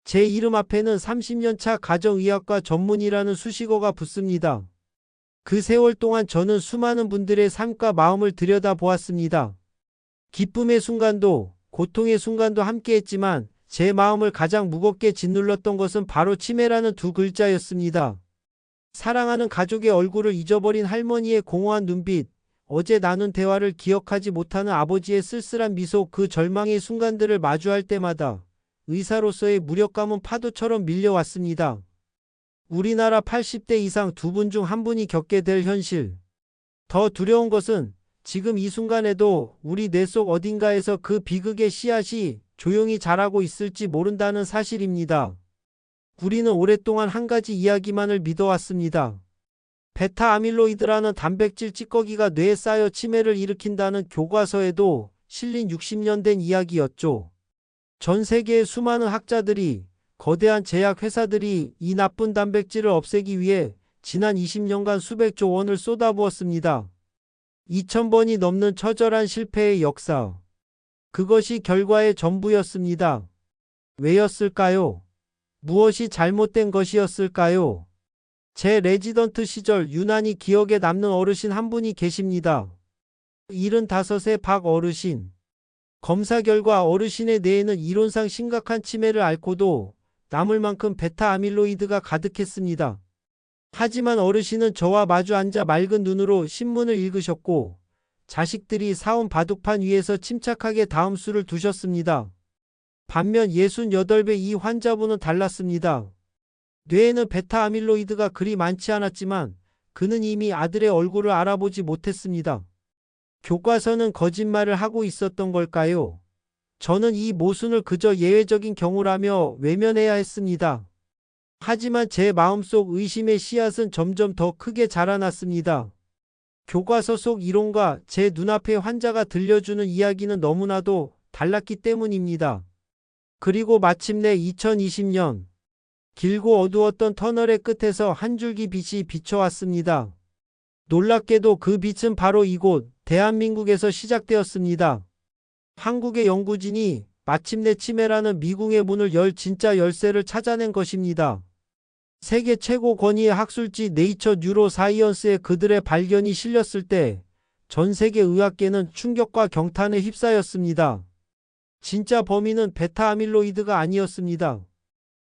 제 이름 앞에는 30년차 가정의학과 전문의라는 수식어가 붙습니다. 그 세월 동안 저는 수많은 분들의 삶과 마음을 들여다보았습니다. 기쁨의 순간도 고통의 순간도 함께했지만 제 마음을 가장 무겁게 짓눌렀던 것은 바로 치매라는 두 글자였습니다. 사랑하는 가족의 얼굴을 잊어버린 할머니의 공허한 눈빛, 어제 나눈 대화를 기억하지 못하는 아버지의 쓸쓸한 미소, 그 절망의 순간들을 마주할 때마다 의사로서의 무력감은 파도처럼 밀려왔습니다. 우리나라 80대 이상 두 분 중 한 분이 겪게 될 현실. 더 두려운 것은 지금 이 순간에도 우리 뇌 속 어딘가에서 그 비극의 씨앗이 조용히 자라고 있을지 모른다는 사실입니다. 우리는 오랫동안 한 가지 이야기만을 믿어왔습니다. 베타 아밀로이드라는 단백질 찌꺼기가 뇌에 쌓여 치매를 일으킨다는 교과서에도 실린 60년 된 이야기였죠. 전 세계의 수많은 학자들이, 거대한 제약 회사들이 이 나쁜 단백질을 없애기 위해 지난 20년간 수백조 원을 쏟아부었습니다. 2000번이 넘는 처절한 실패의 역사. 그것이 결과의 전부였습니다. 왜였을까요? 무엇이 잘못된 것이었을까요? 제 레지던트 시절 유난히 기억에 남는 어르신 한 분이 계십니다. 75세 박 어르신. 검사 결과 어르신의 뇌에는 이론상 심각한 치매를 앓고도 남을 만큼 베타 아밀로이드가 가득했습니다. 하지만 어르신은 저와 마주 앉아 맑은 눈으로 신문을 읽으셨고 자식들이 사온 바둑판 위에서 침착하게 다음 수를 두셨습니다. 반면 68배 이 환자분은 달랐습니다. 뇌에는 베타 아밀로이드가 그리 많지 않았지만 그는 이미 아들의 얼굴을 알아보지 못했습니다. 교과서는 거짓말을 하고 있었던 걸까요? 저는 이 모순을 그저 예외적인 경우라며 외면해야 했습니다. 하지만 제 마음속 의심의 씨앗은 점점 더 크게 자라났습니다. 교과서 속 이론과 제 눈앞의 환자가 들려주는 이야기는 너무나도 달랐기 때문입니다. 그리고 마침내 2020년, 길고 어두웠던 터널의 끝에서 한 줄기 빛이 비춰왔습니다. 놀랍게도 그 빛은 바로 이곳 대한민국에서 시작되었습니다. 한국의 연구진이 마침내 치매라는 미궁의 문을 열 진짜 열쇠를 찾아낸 것입니다. 세계 최고 권위의 학술지 네이처 뉴로 사이언스에 그들의 발견이 실렸을 때 전 세계 의학계는 충격과 경탄에 휩싸였습니다. 진짜 범인은 베타 아밀로이드가 아니었습니다.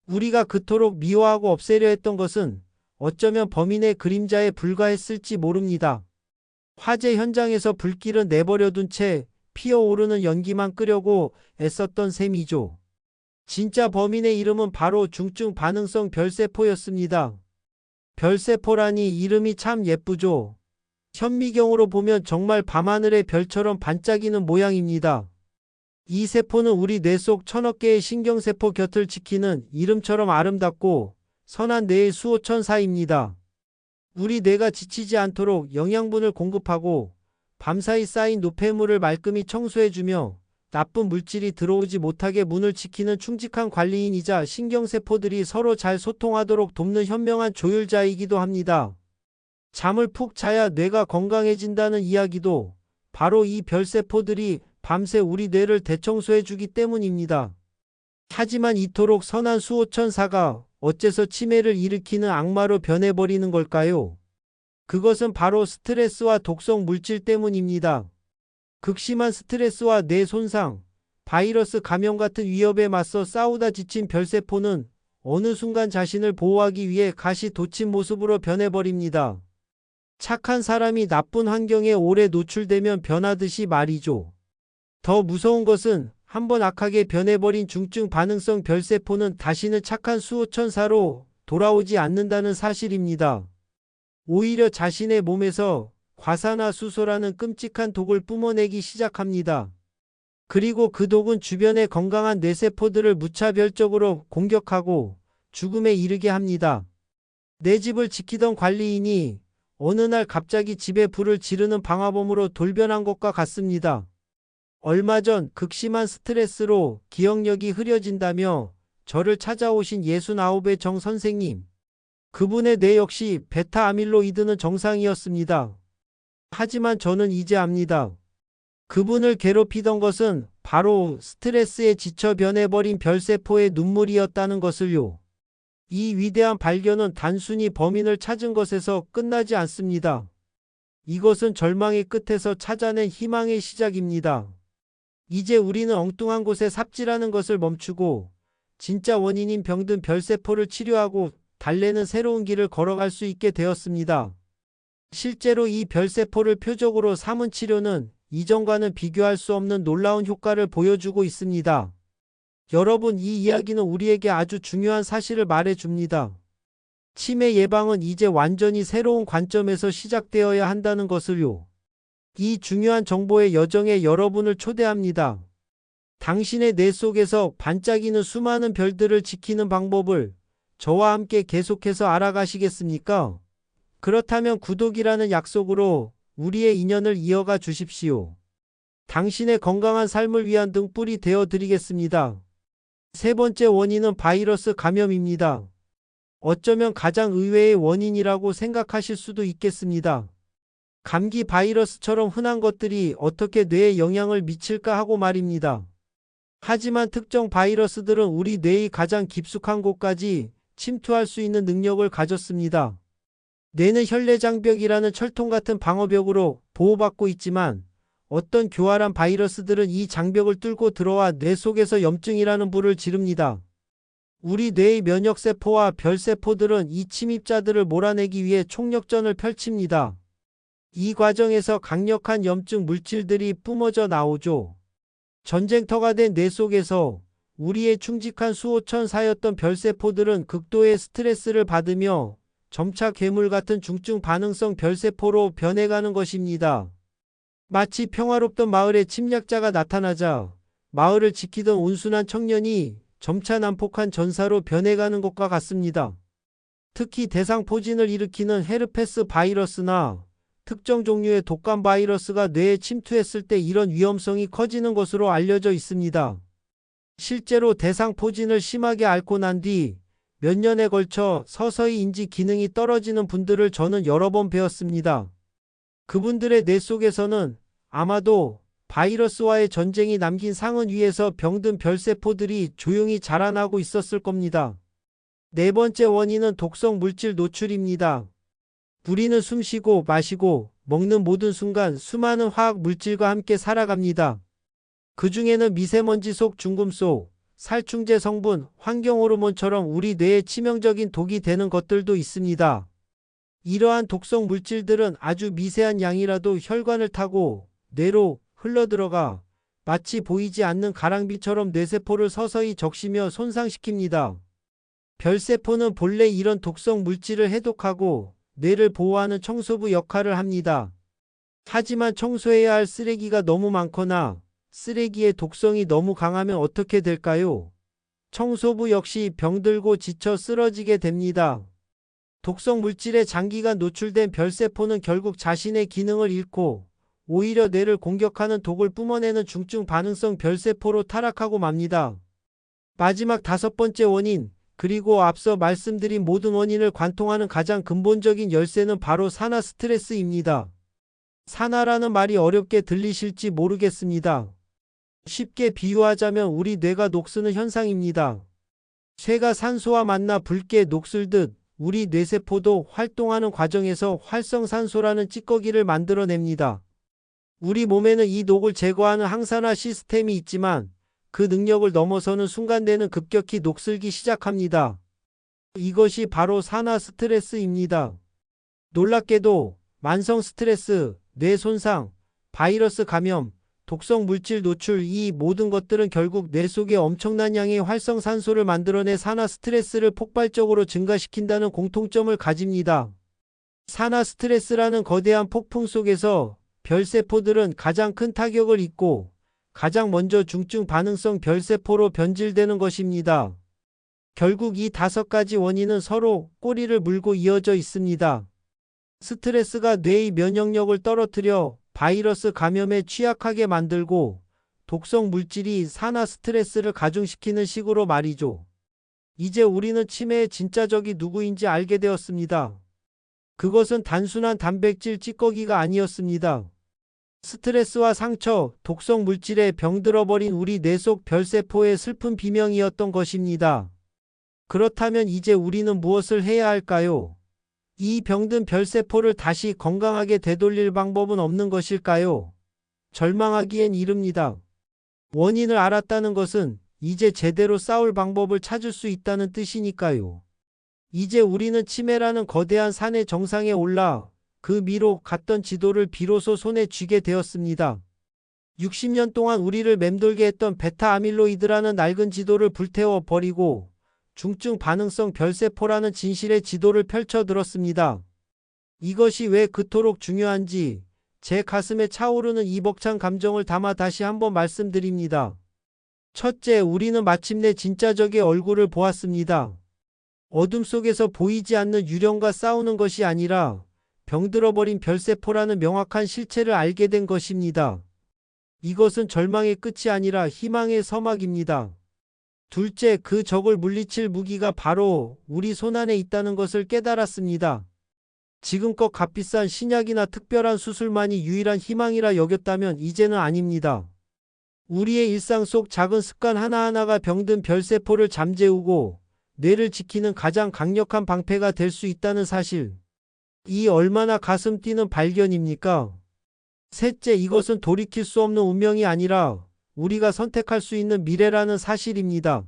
우리가 그토록 미워하고 없애려 했던 것은 어쩌면 범인의 그림자에 불과했을지 모릅니다. 화재 현장에서 불길은 내버려둔 채 피어오르는 연기만 끄려고 애썼던 셈이죠. 진짜 범인의 이름은 바로 중증 반응성 별세포였습니다. 별세포라니 이름이 참 예쁘죠. 현미경으로 보면 정말 밤하늘의 별처럼 반짝이는 모양입니다. 이 세포는 우리 뇌 속 1000억 개의 신경세포 곁을 지키는 이름처럼 아름답고 선한 뇌의 수호천사입니다. 우리 뇌가 지치지 않도록 영양분을 공급하고 밤사이 쌓인 노폐물을 말끔히 청소해주며 나쁜 물질이 들어오지 못하게 문을 지키는 충직한 관리인이자 신경세포들이 서로 잘 소통하도록 돕는 현명한 조율자이기도 합니다. 잠을 푹 자야 뇌가 건강해진다는 이야기도 바로 이 별세포들이 밤새 우리 뇌를 대청소해주기 때문입니다. 하지만 이토록 선한 수호천사가 어째서 치매를 일으키는 악마로 변해버리는 걸까요? 그것은 바로 스트레스와 독성 물질 때문입니다. 극심한 스트레스와 뇌 손상, 바이러스 감염 같은 위협에 맞서 싸우다 지친 별세포는 어느 순간 자신을 보호하기 위해 가시 돋친 모습으로 변해버립니다. 착한 사람이 나쁜 환경에 오래 노출되면 변하듯이 말이죠. 더 무서운 것은 한번 악하게 변해버린 중증 반응성 별세포는 다시는 착한 수호천사로 돌아오지 않는다는 사실입니다. 오히려 자신의 몸에서 과산화수소라는 끔찍한 독을 뿜어내기 시작합니다. 그리고 그 독은 주변의 건강한 뇌세포들을 무차별적으로 공격하고 죽음에 이르게 합니다. 내 집을 지키던 관리인이 어느 날 갑자기 집에 불을 지르는 방화범으로 돌변한 것과 같습니다. 얼마 전 극심한 스트레스로 기억력이 흐려진다며 저를 찾아오신 69의 정 선생님. 그분의 뇌 역시 베타 아밀로이드는 정상이었습니다. 하지만 저는 이제 압니다. 그분을 괴롭히던 것은 바로 스트레스에 지쳐 변해버린 별세포의 눈물이었다는 것을요. 이 위대한 발견은 단순히 범인을 찾은 것에서 끝나지 않습니다. 이것은 절망의 끝에서 찾아낸 희망의 시작입니다. 이제 우리는 엉뚱한 곳에 삽질하는 것을 멈추고 진짜 원인인 병든 별세포를 치료하고 달래는 새로운 길을 걸어갈 수 있게 되었습니다. 실제로 이 별세포를 표적으로 삼은 치료는 이전과는 비교할 수 없는 놀라운 효과를 보여주고 있습니다. 여러분, 이 이야기는 우리에게 아주 중요한 사실을 말해줍니다. 치매 예방은 이제 완전히 새로운 관점에서 시작되어야 한다는 것을요. 이 중요한 정보의 여정에 여러분을 초대합니다. 당신의 뇌 속에서 반짝이는 수많은 별들을 지키는 방법을 저와 함께 계속해서 알아가시겠습니까? 그렇다면 구독이라는 약속으로 우리의 인연을 이어가 주십시오. 당신의 건강한 삶을 위한 등불이 되어 드리겠습니다. 세 번째 원인은 바이러스 감염입니다. 어쩌면 가장 의외의 원인이라고 생각하실 수도 있겠습니다. 감기 바이러스처럼 흔한 것들이 어떻게 뇌에 영향을 미칠까 하고 말입니다. 하지만 특정 바이러스들은 우리 뇌의 가장 깊숙한 곳까지 침투할 수 있는 능력을 가졌습니다. 뇌는 혈내장벽이라는 철통 같은 방어벽으로 보호받고 있지만 어떤 교활한 바이러스들은 이 장벽을 뚫고 들어와 뇌 속에서 염증이라는 불을 지릅니다. 우리 뇌의 면역세포와 별세포들은 이 침입자들을 몰아내기 위해 총력전을 펼칩니다. 이 과정에서 강력한 염증 물질들이 뿜어져 나오죠. 전쟁터가 된 뇌 속에서 우리의 충직한 수호천사였던 별세포들은 극도의 스트레스를 받으며 점차 괴물 같은 중증 반응성 별세포로 변해가는 것입니다. 마치 평화롭던 마을에 침략자가 나타나자 마을을 지키던 온순한 청년이 점차 난폭한 전사로 변해가는 것과 같습니다. 특히 대상포진을 일으키는 헤르페스 바이러스나 특정 종류의 독감 바이러스가 뇌에 침투했을 때 이런 위험성이 커지는 것으로 알려져 있습니다. 실제로 대상포진을 심하게 앓고 난 뒤 몇 년에 걸쳐 서서히 인지 기능이 떨어지는 분들을 저는 여러 번 뵈었습니다. 그분들의 뇌 속에서는 아마도 바이러스와의 전쟁이 남긴 상흔 위에서 병든 별세포들이 조용히 자라나고 있었을 겁니다. 네 번째 원인은 독성 물질 노출입니다. 우리는 숨쉬고 마시고 먹는 모든 순간 수많은 화학 물질과 함께 살아갑니다. 그 중에는 미세먼지 속 중금속, 살충제 성분, 환경호르몬처럼 우리 뇌에 치명적인 독이 되는 것들도 있습니다. 이러한 독성 물질들은 아주 미세한 양이라도 혈관을 타고 뇌로 흘러들어가 마치 보이지 않는 가랑비처럼 뇌세포를 서서히 적시며 손상시킵니다. 별세포는 본래 이런 독성 물질을 해독하고 뇌를 보호하는 청소부 역할을 합니다. 하지만 청소해야 할 쓰레기가 너무 많거나 쓰레기의 독성이 너무 강하면 어떻게 될까요? 청소부 역시 병들고 지쳐 쓰러지게 됩니다. 독성 물질에 장기간 노출된 별세포는 결국 자신의 기능을 잃고 오히려 뇌를 공격하는 독을 뿜어내는 중증 반응성 별세포로 타락하고 맙니다. 마지막 다섯 번째 원인, 그리고 앞서 말씀드린 모든 원인을 관통하는 가장 근본적인 열쇠는 바로 산화 스트레스입니다. 산화라는 말이 어렵게 들리실지 모르겠습니다. 쉽게 비유하자면 우리 뇌가 녹쓰는 현상입니다. 쇠가 산소와 만나 붉게 녹슬듯 우리 뇌세포도 활동하는 과정에서 활성산소라는 찌꺼기를 만들어냅니다. 우리 몸에는 이 녹을 제거하는 항산화 시스템이 있지만 그 능력을 넘어서는 순간 뇌는 급격히 녹슬기 시작합니다. 이것이 바로 산화 스트레스입니다. 놀랍게도 만성 스트레스, 뇌 손상, 바이러스 감염, 독성 물질 노출, 이 모든 것들은 결국 뇌 속에 엄청난 양의 활성산소를 만들어내 산화 스트레스를 폭발적으로 증가시킨다는 공통점을 가집니다. 산화 스트레스라는 거대한 폭풍 속에서 별세포들은 가장 큰 타격을 입고 가장 먼저 중증 반응성 별세포로 변질되는 것입니다. 결국 이 다섯 가지 원인은 서로 꼬리를 물고 이어져 있습니다. 스트레스가 뇌의 면역력을 떨어뜨려 바이러스 감염에 취약하게 만들고 독성 물질이 산화 스트레스를 가중시키는 식으로 말이죠. 이제 우리는 치매의 진짜 적이 누구인지 알게 되었습니다. 그것은 단순한 단백질 찌꺼기가 아니었습니다. 스트레스와 상처, 독성 물질에 병들어버린 우리 뇌 속 별세포의 슬픈 비명이었던 것입니다. 그렇다면 이제 우리는 무엇을 해야 할까요? 이 병든 별세포를 다시 건강하게 되돌릴 방법은 없는 것일까요? 절망하기엔 이릅니다. 원인을 알았다는 것은 이제 제대로 싸울 방법을 찾을 수 있다는 뜻이니까요. 이제 우리는 치매라는 거대한 산의 정상에 올라 그 미로 갔던 지도를 비로소 손에 쥐게 되었습니다. 60년 동안 우리를 맴돌게 했던 베타 아밀로이드라는 낡은 지도를 불태워 버리고 중증 반응성 별세포라는 진실의 지도를 펼쳐 들었습니다. 이것이 왜 그토록 중요한지 제 가슴에 차오르는 이 벅찬 감정을 담아 다시 한번 말씀드립니다. 첫째, 우리는 마침내 진짜 적의 얼굴을 보았습니다. 어둠 속에서 보이지 않는 유령과 싸우는 것이 아니라 병들어버린 별세포라는 명확한 실체를 알게 된 것입니다. 이것은 절망의 끝이 아니라 희망의 서막입니다. 둘째, 그 적을 물리칠 무기가 바로 우리 손안에 있다는 것을 깨달았습니다. 지금껏 값비싼 신약이나 특별한 수술만이 유일한 희망이라 여겼다면 이제는 아닙니다. 우리의 일상 속 작은 습관 하나하나가 병든 별세포를 잠재우고 뇌를 지키는 가장 강력한 방패가 될 수 있다는 사실. 이 얼마나 가슴 뛰는 발견입니까? 셋째, 이것은 돌이킬 수 없는 운명이 아니라 우리가 선택할 수 있는 미래라는 사실입니다.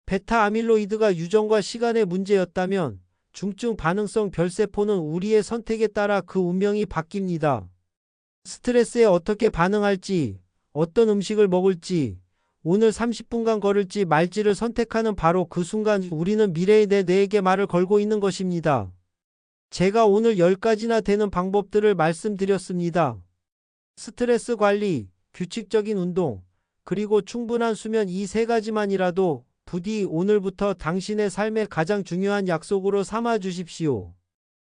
베타 아밀로이드가 유전과 시간의 문제였다면 중증 반응성 별세포는 우리의 선택에 따라 그 운명이 바뀝니다. 스트레스에 어떻게 반응할지, 어떤 음식을 먹을지, 오늘 30분간 걸을지 말지를 선택하는 바로 그 순간 우리는 미래의 내 뇌에게 말을 걸고 있는 것입니다. 제가 오늘 10가지나 되는 방법들을 말씀드렸습니다. 스트레스 관리, 규칙적인 운동, 그리고 충분한 수면, 이 3가지만이라도 부디 오늘부터 당신의 삶의 가장 중요한 약속으로 삼아 주십시오.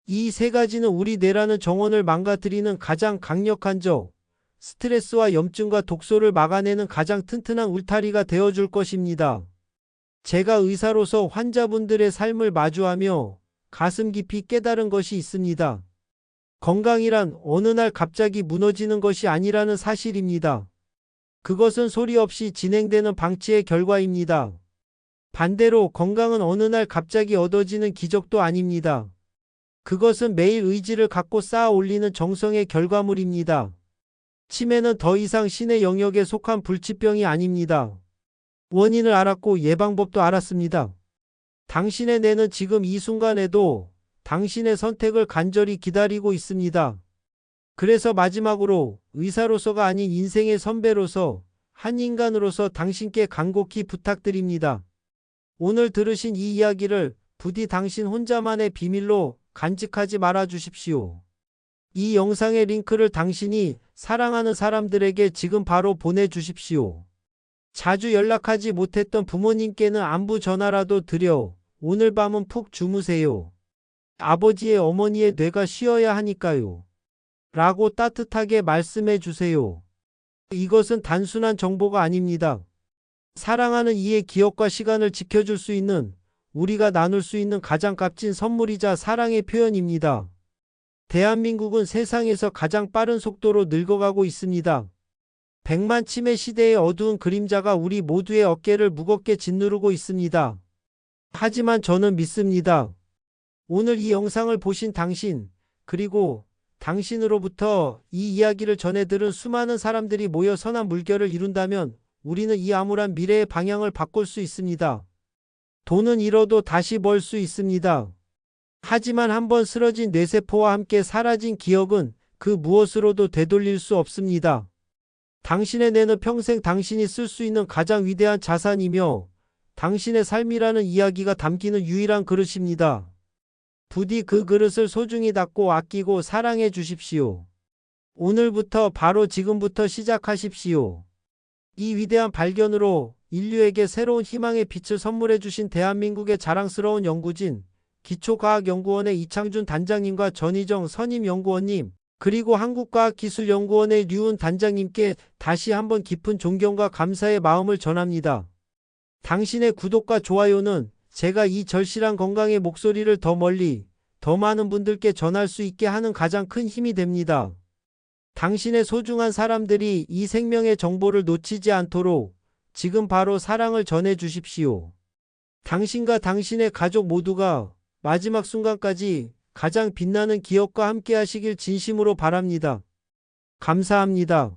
이 3가지는 우리 뇌라는 정원을 망가뜨리는 가장 강력한 적, 스트레스와 염증과 독소를 막아내는 가장 튼튼한 울타리가 되어줄 것입니다. 제가 의사로서 환자분들의 삶을 마주하며 가슴 깊이 깨달은 것이 있습니다. 건강이란 어느 날 갑자기 무너지는 것이 아니라는 사실입니다. 그것은 소리 없이 진행되는 방치의 결과입니다. 반대로 건강은 어느 날 갑자기 얻어지는 기적도 아닙니다. 그것은 매일 의지를 갖고 쌓아 올리는 정성의 결과물입니다. 치매는 더 이상 신의 영역에 속한 불치병이 아닙니다. 원인을 알았고 예방법도 알았습니다. 당신의 뇌는 지금 이 순간에도 당신의 선택을 간절히 기다리고 있습니다. 그래서 마지막으로 의사로서가 아닌 인생의 선배로서, 한 인간으로서 당신께 간곡히 부탁드립니다. 오늘 들으신 이 이야기를 부디 당신 혼자만의 비밀로 간직하지 말아 주십시오. 이 영상의 링크를 당신이 사랑하는 사람들에게 지금 바로 보내주십시오. 자주 연락하지 못했던 부모님께는 안부 전화라도 드려 오늘 밤은 푹 주무세요. 아버지의 어머니의 뇌가 쉬어야 하니까요. 라고 따뜻하게 말씀해 주세요. 이것은 단순한 정보가 아닙니다. 사랑하는 이의 기억과 시간을 지켜줄 수 있는, 우리가 나눌 수 있는 가장 값진 선물이자 사랑의 표현입니다. 대한민국은 세상에서 가장 빠른 속도로 늙어가고 있습니다. 100만 치매 시대의 어두운 그림자가 우리 모두의 어깨를 무겁게 짓누르고 있습니다. 하지만 저는 믿습니다. 오늘 이 영상을 보신 당신, 그리고 당신으로부터 이 이야기를 전해 들은 수많은 사람들이 모여 선한 물결을 이룬다면 우리는 이 암울한 미래의 방향을 바꿀 수 있습니다. 돈은 잃어도 다시 벌 수 있습니다. 하지만 한번 쓰러진 뇌세포와 함께 사라진 기억은 그 무엇으로도 되돌릴 수 없습니다. 당신의 뇌는 평생 당신이 쓸 수 있는 가장 위대한 자산이며 당신의 삶이라는 이야기가 담기는 유일한 그릇입니다. 부디 그 그릇을 소중히 닫고 아끼고 사랑해 주십시오. 오늘부터 바로 지금부터 시작하십시오. 이 위대한 발견으로 인류에게 새로운 희망의 빛을 선물해 주신 대한민국의 자랑스러운 연구진 기초과학연구원의 이창준 단장님과 전희정 선임연구원님, 그리고 한국과학기술연구원의 류은 단장님께 다시 한번 깊은 존경과 감사의 마음을 전합니다. 당신의 구독과 좋아요는 제가 이 절실한 건강의 목소리를 더 멀리, 더 많은 분들께 전할 수 있게 하는 가장 큰 힘이 됩니다. 당신의 소중한 사람들이 이 생명의 정보를 놓치지 않도록 지금 바로 사랑을 전해 주십시오. 당신과 당신의 가족 모두가 마지막 순간까지 가장 빛나는 기억과 함께 하시길 진심으로 바랍니다. 감사합니다.